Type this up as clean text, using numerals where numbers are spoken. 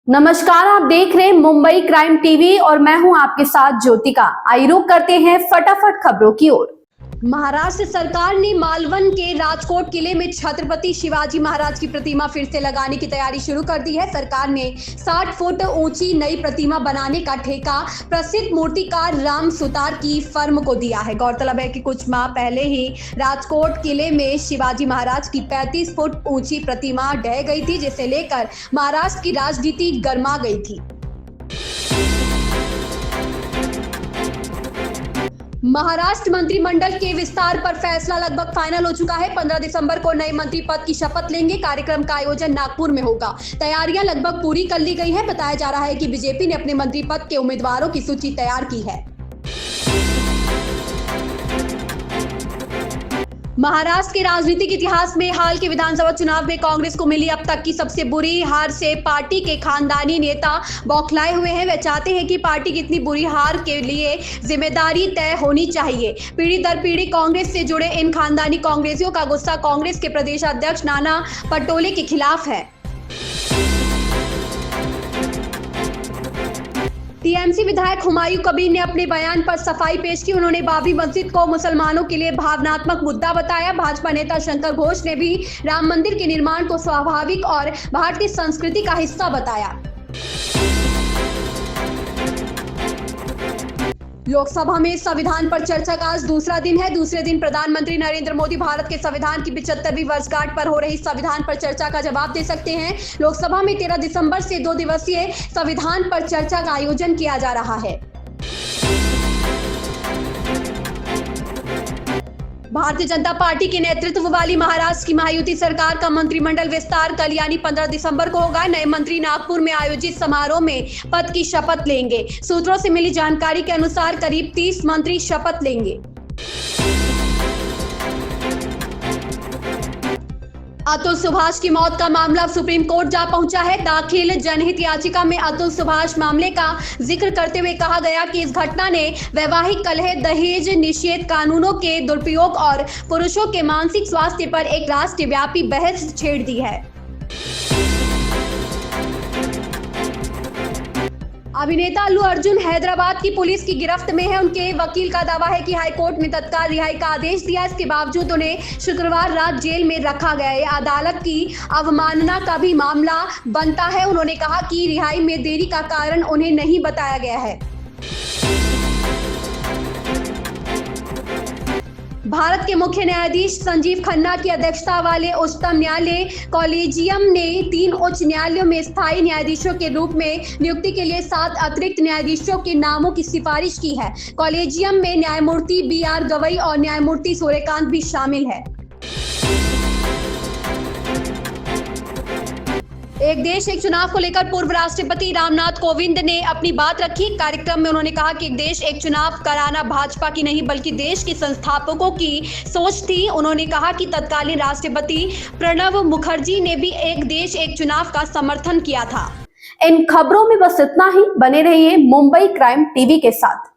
नमस्कार, आप देख रहे हैं मुंबई क्राइम टीवी और मैं हूं आपके साथ ज्योतिका। आइए रुक करते हैं फटाफट खबरों की ओर। महाराष्ट्र सरकार ने मालवण के राजकोट किले में छत्रपति शिवाजी महाराज की प्रतिमा फिर से लगाने की तैयारी शुरू कर दी है। सरकार ने 60 फुट ऊंची नई प्रतिमा बनाने का ठेका प्रसिद्ध मूर्तिकार राम सुतार की फर्म को दिया है। गौरतलब है कि कुछ माह पहले ही राजकोट किले में शिवाजी महाराज की 35 फुट ऊंची प्रतिमा ढह गई थी, जिसे लेकर महाराष्ट्र की राजनीति गर्मा गई थी। महाराष्ट्र मंत्रिमंडल के विस्तार पर फैसला लगभग फाइनल हो चुका है। 15 दिसंबर को नए मंत्री पद की शपथ लेंगे। कार्यक्रम का आयोजन नागपुर में होगा। तैयारियां लगभग पूरी कर ली गई है। बताया जा रहा है कि बीजेपी ने अपने मंत्री पद के उम्मीदवारों की सूची तैयार की है। महाराष्ट्र के राजनीतिक इतिहास में हाल के विधानसभा चुनाव में कांग्रेस को मिली अब तक की सबसे बुरी हार से पार्टी के खानदानी नेता बौखलाए हुए हैं। वे चाहते हैं कि पार्टी की इतनी बुरी हार के लिए जिम्मेदारी तय होनी चाहिए। पीढ़ी दर पीढ़ी कांग्रेस से जुड़े इन खानदानी कांग्रेसियों का गुस्सा कांग्रेस के प्रदेश अध्यक्ष नाना पटोले के खिलाफ है। टीएमसी विधायक हुमायूं कबीर ने अपने बयान पर सफाई पेश की। उन्होंने बाबरी मस्जिद को मुसलमानों के लिए भावनात्मक मुद्दा बताया। भाजपा नेता शंकर घोष ने भी राम मंदिर के निर्माण को स्वाभाविक और भारतीय संस्कृति का हिस्सा बताया। लोकसभा में संविधान पर चर्चा का आज दूसरा दिन है। दूसरे दिन प्रधानमंत्री नरेंद्र मोदी भारत के संविधान की 75वीं वर्षगांठ पर हो रही संविधान पर चर्चा का जवाब दे सकते हैं। लोकसभा में 13 दिसंबर से 2 दिवसीय संविधान पर चर्चा का आयोजन किया जा रहा है। भारतीय जनता पार्टी के नेतृत्व वाली महाराष्ट्र की महायुति सरकार का मंत्रिमंडल विस्तार कल यानी 15 दिसंबर को होगा। नए मंत्री नागपुर में आयोजित समारोह में पद की शपथ लेंगे। सूत्रों से मिली जानकारी के अनुसार करीब 30 मंत्री शपथ लेंगे। अतुल सुभाष की मौत का मामला सुप्रीम कोर्ट जा पहुंचा है। दाखिल जनहित याचिका में अतुल सुभाष मामले का जिक्र करते हुए कहा गया कि इस घटना ने वैवाहिक कलह, दहेज निषेध कानूनों के दुरुपयोग और पुरुषों के मानसिक स्वास्थ्य पर एक राष्ट्रव्यापी बहस छेड़ दी है। अभिनेता अल्लू अर्जुन हैदराबाद की पुलिस की गिरफ्त में है। उनके वकील का दावा है कि हाईकोर्ट ने तत्काल रिहाई का आदेश दिया। इसके बावजूद उन्हें शुक्रवार रात जेल में रखा गया है। अदालत की अवमानना का भी मामला बनता है। उन्होंने कहा कि रिहाई में देरी का कारण उन्हें नहीं बताया गया है। भारत के मुख्य न्यायाधीश संजीव खन्ना की अध्यक्षता वाले उच्चतम न्यायालय कॉलेजियम ने 3 उच्च न्यायालयों में स्थायी न्यायाधीशों के रूप में नियुक्ति के लिए 7 अतिरिक्त न्यायाधीशों के नामों की सिफारिश की है। कॉलेजियम में न्यायमूर्ति BR गवई और न्यायमूर्ति सूर्यकांत भी शामिल है। एक देश एक चुनाव को लेकर पूर्व राष्ट्रपति रामनाथ कोविंद ने अपनी बात रखी। कार्यक्रम में उन्होंने कहा कि एक देश एक चुनाव कराना भाजपा की नहीं बल्कि देश के संस्थापकों की सोच थी। उन्होंने कहा कि तत्कालीन राष्ट्रपति प्रणब मुखर्जी ने भी एक देश एक चुनाव का समर्थन किया था। इन खबरों में बस इतना ही। बने रहिए मुंबई क्राइम टीवी के साथ।